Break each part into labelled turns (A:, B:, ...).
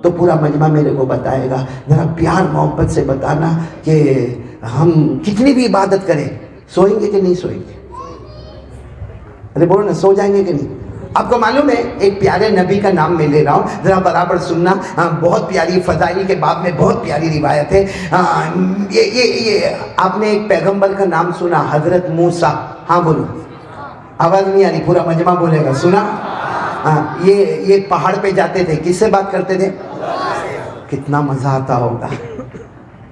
A: تو پورا مجمع میرے کو بتائے گا. ذرا پیار محبت سے بتانا کہ ہم کتنی بھی عبادت کریں سوئیں گے کہ نہیں سوئیں گے؟ ارے بولو نا، سو جائیں گے کہ نہیں؟ آپ کو معلوم ہے ایک پیارے نبی کا نام میں لے رہا ہوں، ذرا برابر سننا. بہت پیاری فضائل کے باب میں بہت پیاری روایت ہے. یہ آپ نے ایک پیغمبر کا نام سنا، حضرت موسیٰ. ہاں بولو، آواز نہیں آ رہی، پورا مجمع بولے گا. سنا؟ یہ پہاڑ پہ جاتے تھے، کس سے بات کرتے تھے؟ کتنا مزہ آتا ہوگا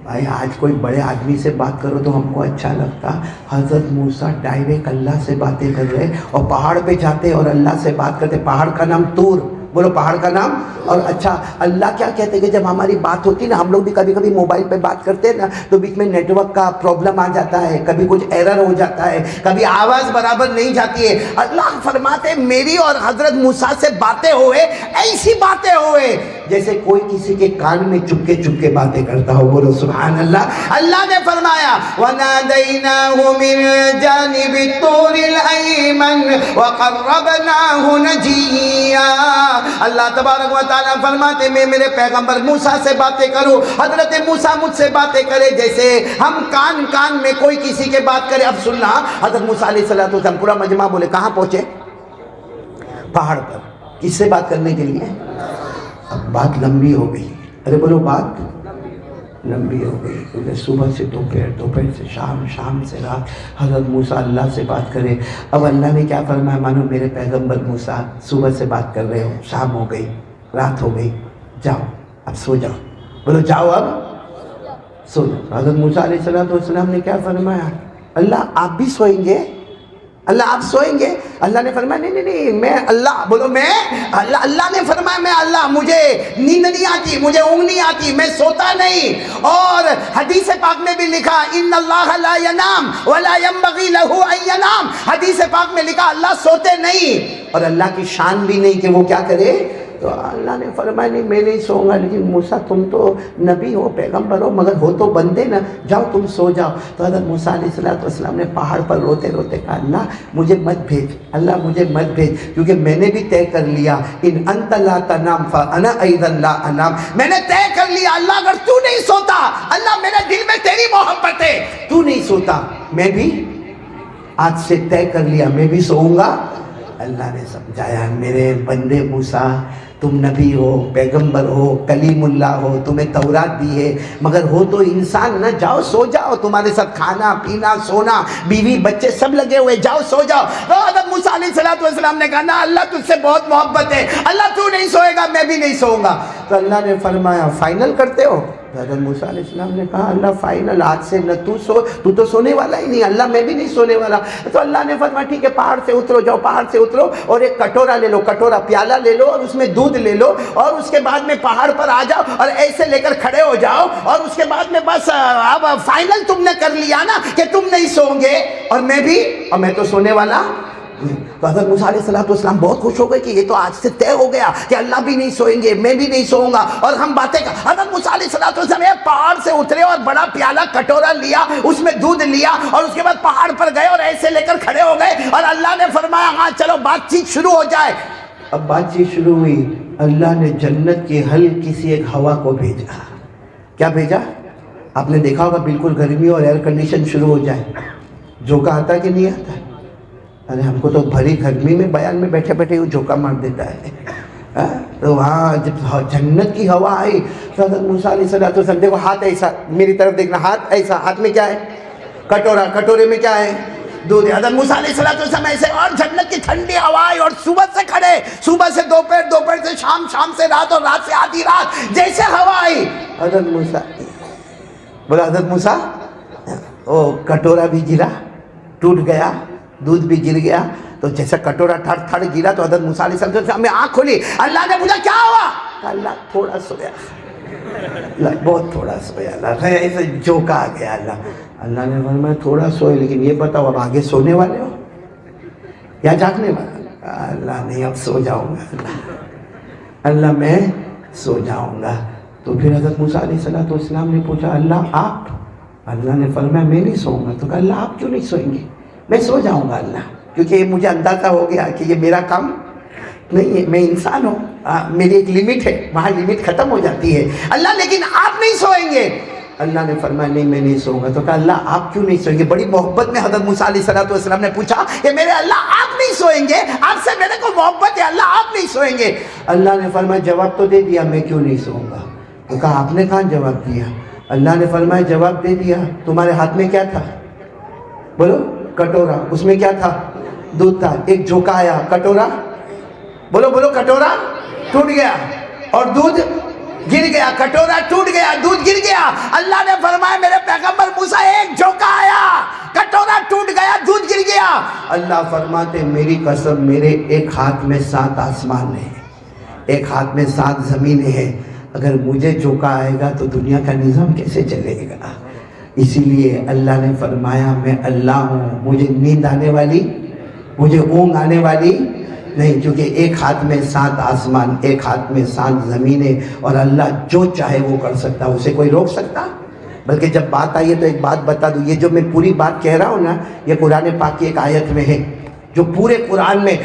A: بھائی. آج کوئی بڑے آدمی سے بات کرو تو ہم کو اچھا لگتا. حضرت موسیٰ ڈائریکٹ اللہ سے باتیں کر رہے اور پہاڑ پہ جاتے اور اللہ سے بات کرتے. پہاڑ کا نام طور. بولو پہاڑ کا نام. اور اچھا اللہ کیا کہتے کہ جب ہماری بات ہوتی نا، ہم لوگ بھی کبھی کبھی موبائل پہ بات کرتے ہیں نا تو بیچ میں نیٹ ورک کا پرابلم آ جاتا ہے، کبھی کچھ ایرر ہو جاتا ہے، کبھی آواز برابر نہیں جاتی ہے. اللہ فرماتے میری اور حضرت موسیٰ سے باتیں ہوئے، ایسی باتیں ہوئے جیسے کوئی کسی کے کان میں چپکے چپکے باتیں کرتا ہو. بولو سبحان اللہ. اللہ نے فرمایا وَنَادَيْنَاهُ مِن جَانِبِ الطُّورِ الْأَيْمَنِ وَقَرَّبْنَاهُ نَجِيًّا. اللہ تبارک و تعالیٰ فرماتے میں میرے پیغمبر موسیٰ سے باتیں کروں، حضرت موسیٰ مجھ سے باتیں کرے جیسے ہم کان کان میں کوئی کسی کے بات کرے. اب سننا، حضرت موسیٰ علیہ السلام پورا مجمع بولے کہاں پہنچے؟ پہاڑ پر. کس سے بات کرنے کے لیے؟ اب بات لمبی ہو گئی. ارے بولو بات لمبی ہو گئی. کیونکہ صبح سے دوپہر، دوپہر سے شام، شام سے رات حضرت موسیٰ اللہ سے بات کرے. اب اللہ نے کیا فرمایا؟ مانو میرے پیغمبر موسیٰ صبح سے بات کر رہے ہو، شام ہو گئی، رات ہو گئی، جاؤ اب سو جاؤ. بولو جاؤ اب سو جاؤ. حضرت موسیٰ علیہ السلام نے کیا فرمایا؟ اللہ آپ بھی سوئیں گے؟ اللہ آپ سوئیں گے؟ اللہ نے فرمایا نہیں نہیں نہیں، میں اللہ. بولو میں اللہ. اللہ نے فرمایا میں اللہ، مجھے نیند نہیں آتی، مجھے اونگ نہیں آتی، میں سوتا نہیں. اور حدیث پاک میں بھی لکھا ان اللہ لا ینام ولا ينبغي له ان ينام. حدیث پاک میں لکھا اللہ سوتے نہیں، اور اللہ کی شان بھی نہیں کہ وہ کیا کرے. تو اللہ نے فرمایا نہیں میں نہیں سوؤں گا، لیکن موسیٰ تم تو نبی ہو، پیغمبر ہو، مگر ہو تو بندے نا، جاؤ تم سو جاؤ. تو حضرت موسیٰ علیہ السلام نے پہاڑ پر روتے روتے کہا اللہ مجھے مت بھیج، اللہ مجھے مت بھیج، کیونکہ میں نے بھی طے کر لیا ان انت لا تنام فانا ایضا لا انام. میں نے طے کر لیا اللہ اگر تو نہیں سوتا، اللہ میرے دل میں تیری محبت ہے، تو نہیں سوتا، میں بھی آج سے طے کر لیا میں بھی سوؤں گا. اللہ نے سمجھایا میرے بندے موسیٰ تم نبی ہو، پیغمبر ہو، کلیم اللہ ہو، تمہیں تورات دی ہے، مگر ہو تو انسان نہ. جاؤ سو جاؤ، تمہارے ساتھ کھانا پینا سونا بیوی بچے سب لگے ہوئے، جاؤ سو جاؤ. تو حضرت موسیٰ علیہ السلام نے کہا نا اللہ تجھ سے بہت محبت ہے، اللہ تو نہیں سوئے گا میں بھی نہیں سوؤں گا. تو اللہ نے فرمایا فائنل کرتے ہو؟ حضرت موسیٰ علیہ السلام نے کہا اللہ فائنل، آج سے نہ تو سو، تو تو سونے والا ہی نہیں، اللہ میں بھی نہیں سونے والا. تو اللہ نے فرمایا ٹھیک ہے پہاڑ سے اترو، جاؤ پہاڑ سے اترو اور ایک کٹورا لے لو، کٹورا پیالہ لے لو اور اس میں دودھ لے لو، اور اس کے بعد میں پہاڑ پر آ جاؤ اور ایسے لے کر کھڑے ہو جاؤ، اور اس کے بعد میں بس اب فائنل تم نے کر لیا نا کہ تم نہیں سوؤ گے اور میں بھی، اور میں تو سونے والا. تو حضرت موسیٰ علیہ السلام بہت خوش ہو گئے کہ یہ تو آج سے طے ہو گیا کہ اللہ بھی نہیں سوئیں گے میں بھی نہیں سوؤں گا اور ہم باتیں کر. حضرت موسیٰ علیہ السلام پہاڑ سے اترے اور بڑا پیالہ کٹورا لیا، اس میں دودھ لیا اور اس کے بعد پہاڑ پر گئے اور ایسے لے کر کھڑے ہو گئے، اور اللہ نے فرمایا ہاں چلو بات چیت شروع ہو جائے. اب بات چیت شروع ہوئی. اللہ نے جنت کی ہلکی سی ایک ہوا کو بھیجا. کیا بھیجا؟ آپ نے دیکھا ہوگا بالکل گرمی اور ایئر کنڈیشن شروع ہو جائے، جھونکا آتا کہ نہیں آتا؟ ارے ہم کو تو بھری گرمی میں بیان میں بیٹھے بیٹھے وہ جھونکا مار دیتا ہے. تو وہاں جب جنت کی ہوا آئی تو حضرت موسیٰ علیہ السلام دیکھو ہاتھ ایسا، میری طرف دیکھنا، ہاتھ ایسا، ہاتھ میں کیا ہے؟ کٹورا، کٹورے میں کیا ہے؟ دودھ. حضرت موسیٰ علیہ السلام ایسے، اور جنت کی ٹھنڈی ہوا آئی اور صبح سے کھڑے، صبح سے دوپہر، دوپہر سے شام، شام سے رات اور رات سے آدھی رات، جیسے ہوا آئی حضرت موسیٰ بولا حضرت موسیٰ وہ کٹورا بھی گرا، ٹوٹ گیا، دودھ بھی گر گیا. تو جیسا کٹورا تھڑ تھڑ گرا تو حضرت موسیٰ علیہ السلام میں آنکھ کھولی. اللہ نے پوچھا کیا ہوا؟ اللہ تھوڑا سویا، اللہ بہت تھوڑا سویا، اللہ ایسے جھونکا آ گیا. اللہ نے فرمایا تھوڑا سوئے، لیکن یہ بتاؤ اب آگے سونے والے ہو یا جاگنے والے؟ اللہ نہیں اب سو جاؤں گا، اللہ میں سو جاؤں گا. تو پھر حضرت موسیٰ علیہ السلام نے پوچھا اللہ آپ؟ اللہ نے فرمایا میں نہیں سوؤں گا. تو کہا اللہ آپ کیوں نہیں سوئیں گے؟ میں سو جاؤں گا اللہ، کیونکہ یہ مجھے اندازہ ہو گیا کہ یہ میرا کام نہیں میں انسان ہوں، میری ایک لمٹ ہے، وہاں لمٹ ختم ہو جاتی ہے۔ اللہ لیکن آپ نہیں سوئیں گے۔ اللہ نے فرمایا نہیں میں نہیں سوؤں گا۔ تو کہا اللہ آپ کیوں نہیں سوئیں گے؟ بڑی محبت میں حضرت موسیٰ علیہ السلام نے پوچھا کہ میرے اللہ آپ نہیں سوئیں گے؟ آپ سے میرے کو محبت ہے، اللہ آپ نہیں سوئیں گے؟ اللہ نے فرمایا جواب تو دے دیا، میں کیوں نہیں سوؤں گا؟ تو کہا آپ نے کہاں جواب دیا؟ اللہ نے فرمایا جواب دے دیا۔ تمہارے ہاتھ میں کیا تھا؟ بولو کٹورا، اس میں کیا تھا؟ دودھ تھا۔ ایک جھوکا آیا، کٹورا بولو بولو کٹورا ٹوٹ گیا اور دودھ گر گیا، کٹورا ٹوٹ گیا، دودھ گر گیا۔ اللہ نے فرمایا میرے پیغمبر موسیٰ ایک جھوکا آیا، کٹورا ٹوٹ گیا، دودھ گر گیا۔ اللہ فرماتے میری قسم میرے ایک ہاتھ میں 7 آسمان ہے، ایک ہاتھ میں 7 زمینیں ہیں، اگر مجھے جھوکا آئے گا تو دنیا کا نظام کیسے چلے گا؟ اسی لیے اللہ نے فرمایا میں اللہ ہوں، مجھے نیند آنے والی، مجھے اونگ آنے والی نہیں، کیونکہ ایک ہاتھ میں 7 آسمان، ایک ہاتھ میں 7 زمینیں، اور اللہ جو چاہے وہ کر سکتا، اسے کوئی روک سکتا؟ بلکہ جب بات آئی ہے تو ایک بات بتا دوں، یہ جو میں پوری بات کہہ رہا ہوں نا، یہ قرآن پاک کی ایک آیت میں ہے، جو پورے قرآن میں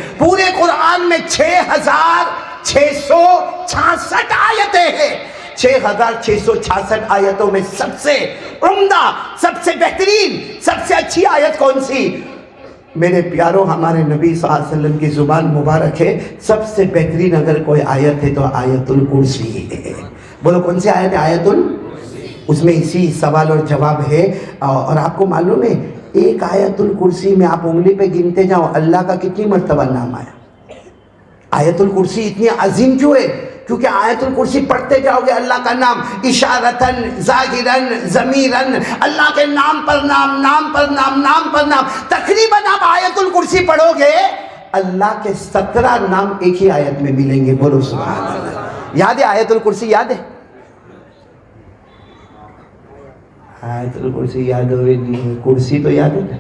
A: 6666 آیتیں ہیں۔ 6666 آیتوں میں سب سے عمدہ، سب سے بہترین، سب سے اچھی آیت کون سی؟ میرے پیاروں ہمارے نبی صلی اللہ علیہ وسلم کی زبان مبارک ہے، سب سے بہترین اگر کوئی آیت ہے تو آیت الکرسی ہے۔ بولو کون سی آیت ہے؟ آیت الکرسی۔ اس میں اسی سوال اور جواب ہے، اور آپ کو معلوم ہے ایک آیت الکرسی میں آپ انگلی پہ گنتے جاؤ اللہ کا کتنی مرتبہ نام آیا؟ آیت الکرسی اتنی عظیم کیوں ہے؟ کیونکہ آیت الکرسی پڑھتے جاؤ گے اللہ کا نام اشارتاً ظاہراً ضمیراً، اللہ کے نام پر نام، نام پر نام، نام پر نام، تقریباً آپ آیت الکرسی پڑھو گے اللہ کے 17 نام ایک ہی آیت میں ملیں گے۔ بولو سبحان اللہ۔ یاد ہے آیت الکرسی؟ یاد ہے آیت الکرسی؟ یاد ہوئے نہیں؟ کرسی تو یاد ہے نا،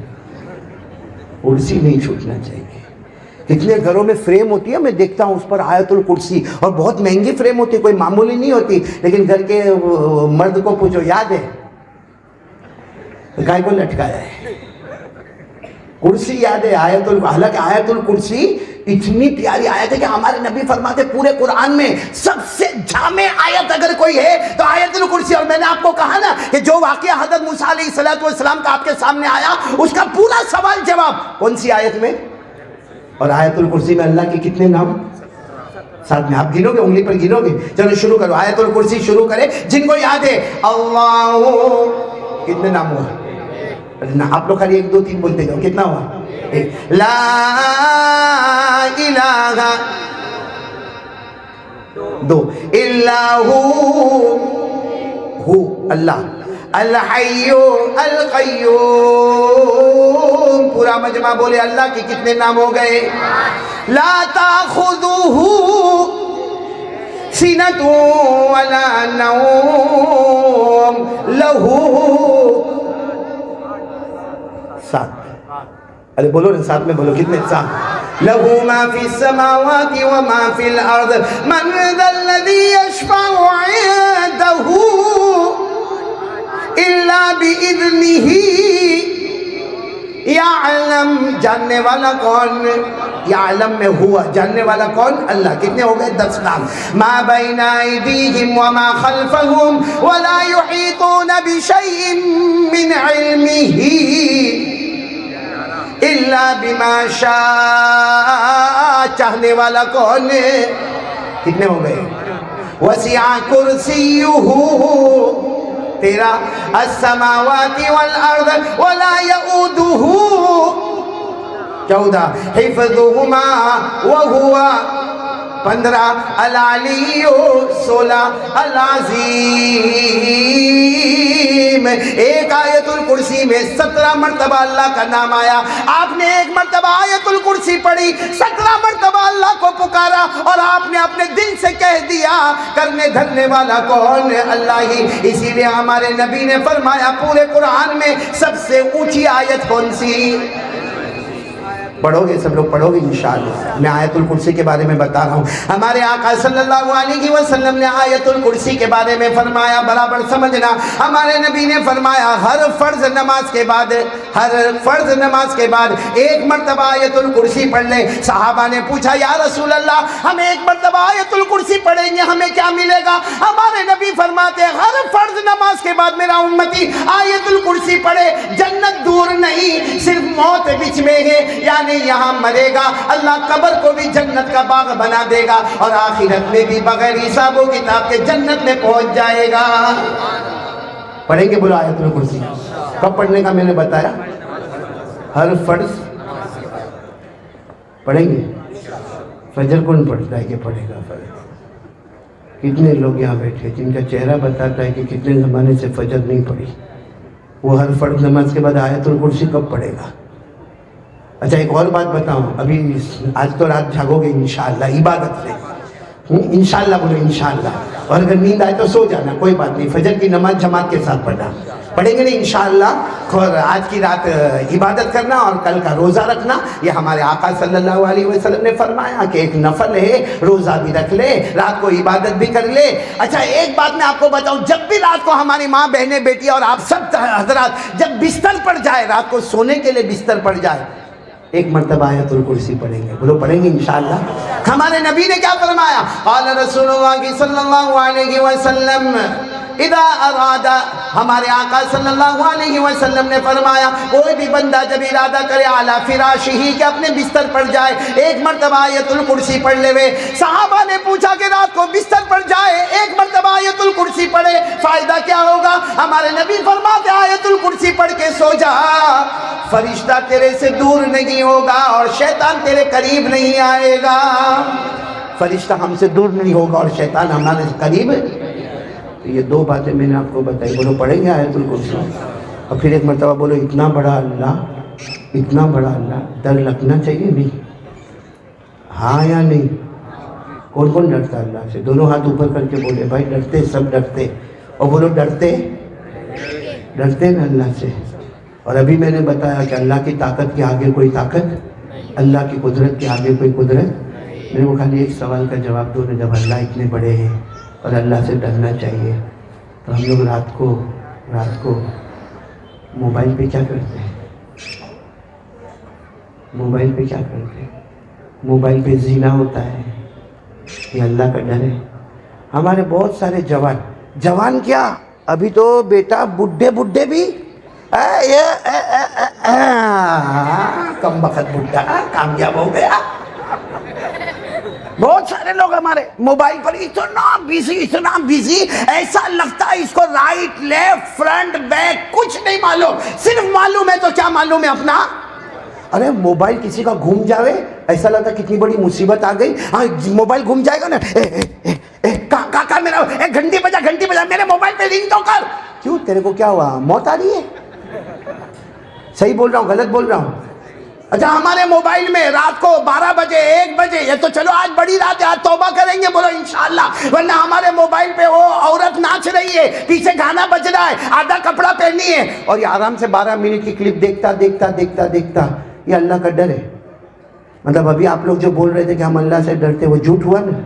A: کرسی نہیں چھوٹنا چاہیے۔ کتنے گھروں میں فریم ہوتی ہے، میں دیکھتا ہوں اس پر آیت الکرسی، اور بہت مہنگی فریم ہوتی ہے، کوئی معمولی نہیں ہوتی، لیکن گھر کے مرد کو پوچھو یاد ہے گائے کو لٹکایا ہے؟ کرسی یاد ہے؟ حالانکہ آیت الکرسی اتنی پیاری آیت ہے کہ ہمارے نبی فرماتے پورے قرآن میں سب سے جامع آیت اگر کوئی ہے تو آیت الکرسی۔ اور میں نے آپ کو کہا نا کہ جو واقعہ حضرت موسیٰ علیہ السلام کا آپ کے سامنے آیا، اس کا پورا سوال جواب کون سی آیت میں؟ اور آیت الکرسی میں اللہ کے کتنے نام؟ 7 میں۔ آپ گنو گے؟ انگلی پر گنو گے؟ چلو شروع کرو، آیت الکرسی شروع کرے جن کو یاد ہے۔ اللہ، کتنے نام ہوا؟ آپ لوگ خالی 1 2 3 بولتے جاؤ، کتنا ہوا؟ لا الہ 2 الا ہو اللہ، الحی القیوم، پورا مجمع بولے اللہ کے کتنے نام ہو گئے؟ لا تاخذہ سنۃ ولا نوم، لہ 7۔ ارے بولو نا، 7 میں بولو، کتنے؟ 7۔ لہ ما فی السماوات وما فی الارض، من ذا الذی یشفع عنده الا باذنہ، یعلم، جاننے والا کون؟ یعلم میں ہوا، جاننے والا کون؟ اللہ۔ کتنے ہو گئے؟ 10 نام۔ ما بین ایدیہم وما خلفہم ولا یحیطون بشیء من علمہ الا بما شاء، چاہنے والا کون؟ کتنے ہو گئے؟ وسع کرسیہ 13 السماوات والارض ولا یؤودہ 14 حفظہما وہو 15 العلی 16 العظیم۔ ایک آیت الکرسی میں 17 مرتبہ اللہ کا نام آیا۔ آپ نے ایک مرتبہ آیت الکرسی پڑھی، 17 مرتبہ اللہ کو پکارا، اور آپ نے اپنے دل سے کہہ دیا کرنے دھرنے والا کون؟ اللہ ہی۔ اسی لیے ہمارے نبی نے فرمایا پورے قرآن میں سب سے اونچی آیت کون سی؟ پڑھو گے سب لوگ پڑھو گے انشاءاللہ. میں آیت الکرسی کے بارے میں بتا رہا ہوں. ہمارے آقا صلی اللہ علیہ وسلم نے آیت الکرسی کے بارے میں فرمایا, برابر سمجھنا, ہمارے نبی نے فرمایا ہر فرض نماز کے بعد ایک مرتبہ آیت الکرسی پڑھ لیں. صحابہ نے پوچھا یا رسول اللہ ہم ایک مرتبہ آیت الکرسی پڑھیں گے ہمیں کیا ملے گا؟ ہمارے نبی فرماتے ہر فرض نماز کے بعد میرا امتی آیت الکرسی پڑھے, جنت دور نہیں, صرف موت بچ میں ہے, یعنی یہاں مرے گا اللہ قبر کو بھی جنت کا باغ بنا دے گا اور آخرت میں بھی بغیر حساب و کتاب کے جنت میں پہنچ جائے گا. پڑھیں گے بولو آیت الکرسی. کب پڑھنے کا میں نے بتایا؟ ہر فرض پڑھیں گے. فجر کون پڑھتا ہے کہ پڑھے گا فرض؟ کتنے لوگ یہاں بیٹھے جن کا چہرہ بتاتا ہے کہ کتنے زمانے سے فجر نہیں پڑھی؟ وہ ہر فرض نماز کے بعد آیت الکرسی کب پڑھے گا؟ اچھا ایک اور بات بتاؤں, ابھی آج تو رات جاگو گے انشاءاللہ عبادت سے, انشاءاللہ بولو انشاءاللہ, اور اگر نیند آئے تو سو جانا کوئی بات نہیں, فجر کی نماز جماعت کے ساتھ پڑھیں گے نہیں انشاءاللہ. اور آج کی رات عبادت کرنا اور کل کا روزہ رکھنا, یہ ہمارے آقا صلی اللہ علیہ وسلم نے فرمایا کہ ایک نفل ہے, روزہ بھی رکھ لے, رات کو عبادت بھی کر لے. اچھا ایک بات میں آپ کو بتاؤں, جب بھی رات کو ہماری ماں بہنیں بیٹی اور آپ سب حضرات جب بستر پر جائے, رات کو سونے کے لیے بستر پر جائے, ایک مرتبہ آیت الکرسی پڑھیں گے. بولو پڑھیں گے انشاءاللہ. ہمارے نبی نے کیا فرمایا؟ قال رسول اللہ صلی اللہ علیہ وسلم اذا ارادہ, ہمارے آقا صلی اللہ علیہ وسلم نے فرمایا کوئی بھی بندہ جب ارادہ کرے اعلی فراشی کہ اپنے بستر پر جائے, ایک مرتبہ آیت الکرسی پڑھ لے. صحابہ نے پوچھا کہ رات کو بستر پر جائے ایک مرتبہ آیت الکرسی پڑھے فائدہ کیا ہوگا؟ ہمارے نبی فرماتے آیت الکرسی پڑھ کے سو جا, فرشتہ تیرے سے دور نہیں ہوگا اور شیطان تیرے قریب نہیں آئے گا. فرشتہ ہم سے دور نہیں ہوگا اور شیطان ہمارے قریب. یہ دو باتیں میں نے آپ کو بتائی. بولو پڑھیں گے آیت الکرسی. اور پھر ایک مرتبہ بولو اتنا بڑا اللہ, اتنا بڑا اللہ, ڈر لگنا چاہیے نہیں؟ ہاں یا نہیں؟ کون کون ڈرتا اللہ سے؟ دونوں ہاتھ اوپر کر کے بولے بھائی ڈرتے, سب ڈرتے. اور بولو ڈرتے نا اللہ سے. اور ابھی میں نے بتایا کہ اللہ کی طاقت کے آگے کوئی طاقت, اللہ کی قدرت کے آگے کوئی قدرت. میرے کو خالی ایک سوال کا جواب دو نا, جب اللہ اتنے بڑے ہیں اور اللہ سے ڈرنا چاہیے تو ہم لوگ رات کو موبائل پہ کیا کرتے ہیں؟ موبائل پہ کیا کرتے ہیں؟ موبائل پہ زنا ہوتا ہے. یہ اللہ کا ڈر ہے. ہمارے بہت سارے جوان کیا ابھی تو بیٹا بڈھے بھی کم بخت بڈھا کامیاب ہو گیا. بہت سارے لوگ ہمارے موبائل پر اتنا بیزی, ایسا لگتا ہے اس کو رائٹ لیفٹ فرنٹ بیک کچھ نہیں معلوم, صرف معلوم ہے تو کیا معلوم ہے اپنا. ارے موبائل کسی کا گھوم جاوے ایسا لگتا کتنی بڑی مصیبت آ گئی. ہاں موبائل گھوم جائے گا نا, کہاں میرا گھنٹی بجا, میرے موبائل پہ رنگ تو کر. کیوں تیرے کو کیا ہوا, موت آ رہی ہے؟ صحیح بول رہا ہوں غلط بول رہا ہوں؟ اچھا ہمارے موبائل میں رات کو 12 بجے 1 بجے, یہ تو چلو آج بڑی رات ہے آج توبہ کریں گے, بولو انشاءاللہ. ورنہ ہمارے موبائل پہ وہ عورت ناچ رہی ہے, پیچھے گانا بج رہا ہے, آدھا کپڑا پہنی ہے, اور یہ آرام سے 12 منٹ کی کلپ دیکھتا. یہ اللہ کا ڈر ہے. مطلب ابھی آپ لوگ جو بول رہے تھے کہ ہم اللہ سے ڈرتے, وہ جھوٹ ہوا نا.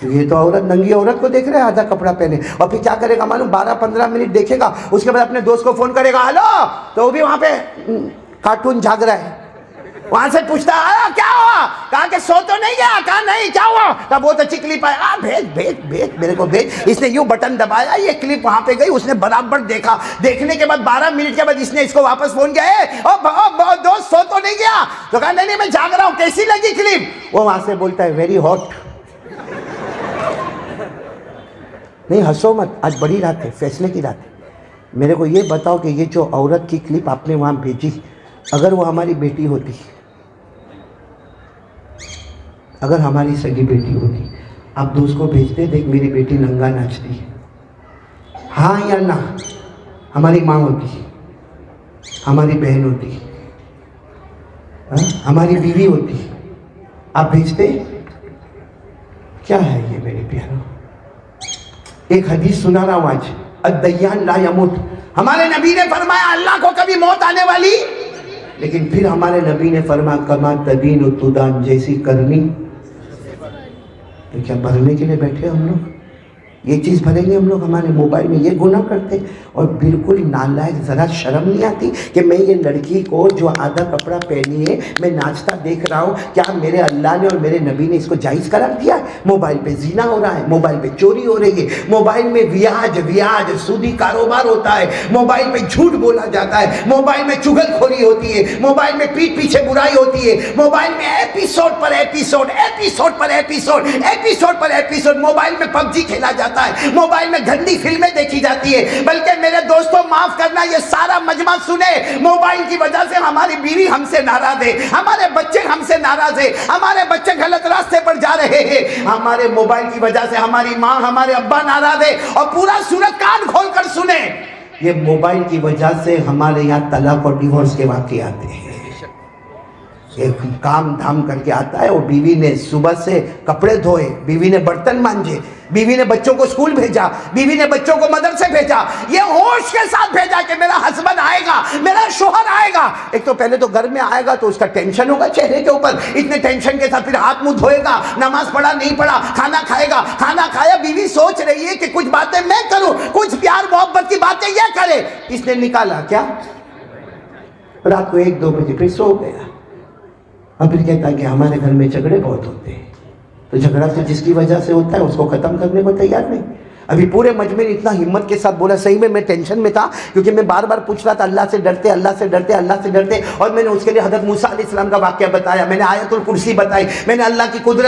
A: یہ تو عورت, ننگی عورت کو دیکھ رہے ہیں آدھا کپڑا پہنے, اور پھر کیا کرے گا معلوم, 12-15 منٹ دیکھے گا, اس کے بعد اپنے دوست کو فون کرے گا ہلو, تو وہ بھی وہاں پہ کارٹون جھاگ رہا ہے. وہاں سے پوچھتا ہے کیا ہوا, کہا کہ سو تو نہیں گیا, کہا نہیں, کیا ہوا, تب وہ تو چکلی پایا, بھیج میرے کو بھیج. اس نے یوں بٹن دبایا, یہ کلپ وہاں پہ گئی, اس نے برابر دیکھا. دیکھنے کے بعد 12 منٹ کے بعد اس نے اس کو واپس فون کیا, دوست سو تو نہیں گیا, تو کہا نہیں میں جاگ رہا ہوں, کیسی لگی کلپ. وہ وہاں سے بولتا ہے ویری ہاٹ. نہیں ہنسو مت, آج بڑی رات ہے, فیصلے کی رات ہے. میرے کو یہ بتاؤ کہ یہ جو عورت کی کلپ آپ نے وہاں بھیجی, اگر وہ ہماری بیٹی ہوتی, اگر ہماری سگی بیٹی ہوتی, آپ دوست کو بھیجتے دیکھ میری بیٹی ننگا ناچتی ہے, ہاں یا نہ؟ ہماری ماں ہوتی, ہماری بہن ہوتی, ہماری بیوی ہوتی, آپ بھیجتے؟ کیا ہے یہ میرے پیاروں؟ ایک حدیث سنا رہا ہوں آج, الدیان لا یموت. ہمارے نبی نے فرمایا اللہ کو کبھی موت آنے والی لیکن پھر ہمارے نبی نے فرمایا کما تدین تدان، جیسی کرنی۔ تو کیا بھرنے کے لیے بیٹھے ہم لوگ؟ یہ چیز بھریں گے ہم لوگ ہمارے موبائل میں؟ یہ گناہ کرتے اور بالکل نالائق، ذرا شرم نہیں آتی کہ میں یہ لڑکی کو جو آدھا کپڑا پہنی ہے میں ناچتا دیکھ رہا ہوں، کیا میرے اللہ نے اور میرے نبی نے اس کو جائز قرار دیا ہے؟ موبائل پہ زنا ہو رہا ہے، موبائل پہ چوری ہو رہی ہے، موبائل میں بیاج سودی کاروبار ہوتا ہے، موبائل پہ جھوٹ بولا جاتا ہے، موبائل میں چغل خوری ہوتی ہے، موبائل میں پیٹھ پیچھے برائی ہوتی ہے، موبائل میں ایپیسوڈ پر ایپیسوڈ، ایپیسوڈ پر ایپیسوڈ، ایپیسوڈ پر ایپیسوڈ، موبائل میں پب جی کھیلا جاتا ہے، موبائل میں گندی فلمیں دیکھی جاتی ہے۔ بلکہ میرے دوستوں معاف کرنا، یہ سارا مجمع سنے، موبائل کی وجہ سے ہماری بیوی ہم سے ناراض ہے، ہمارے بچے ہم سے ناراض ہے، ہمارے بچے غلط راستے پر جا رہے ہیں، ہمارے موبائل کی وجہ سے ہماری ماں ہمارے ابا ناراض ہے۔ اور پورا سورت کان کھول کر سنے، یہ موبائل کی وجہ سے ہمارے یہاں طلاق اور ڈیورس کے واقعے آتے ہیں۔ ایک کام دھام کر کے آتا ہے اور بیوی نے صبح سے کپڑے دھوئے، بیوی نے برتن مانجے، بیوی نے بچوں کو اسکول بھیجا، بیوی نے بچوں کو مدرسے بھیجا، یہ ہوش کے ساتھ بھیجا کہ میرا ہسبینڈ آئے گا، میرا شوہر آئے گا۔ ایک تو پہلے تو گھر میں آئے گا تو اس کا ٹینشن ہوگا چہرے کے اوپر، اتنے ٹینشن کے ساتھ پھر ہاتھ منہ دھوئے گا، نماز پڑھا نہیں پڑھا، کھانا کھائے گا، کھانا کھایا، بیوی سوچ رہی ہے کہ کچھ باتیں میں کروں، کچھ پیار محبت کی باتیں یہ کرے، اس نے نکالا کیا؟ رات کو 1-2 بجے پھر سو گیا۔ اب پھر کہتا ہے کہ ہمارے گھر میں جھگڑے بہت ہوتے ہیں، تو جھگڑا تو جس کی وجہ سے ہوتا ہے اس کو ختم کرنے کو تیار نہیں۔ ابھی پورے مجمع نے اتنا ہمت کے ساتھ بولا، صحیح میں ٹینشن میں تھا کیونکہ میں بار بار پوچھ رہا تھا اللہ سے ڈرتے، اللہ سے ڈرتے، اللہ سے ڈرتے، اور میں نے اس کے لیے حضرت موسیٰ علیہ السلام کا واقعہ بتایا، میں نے آیت الکرسی بتائی، میں نے اللہ کی قدرت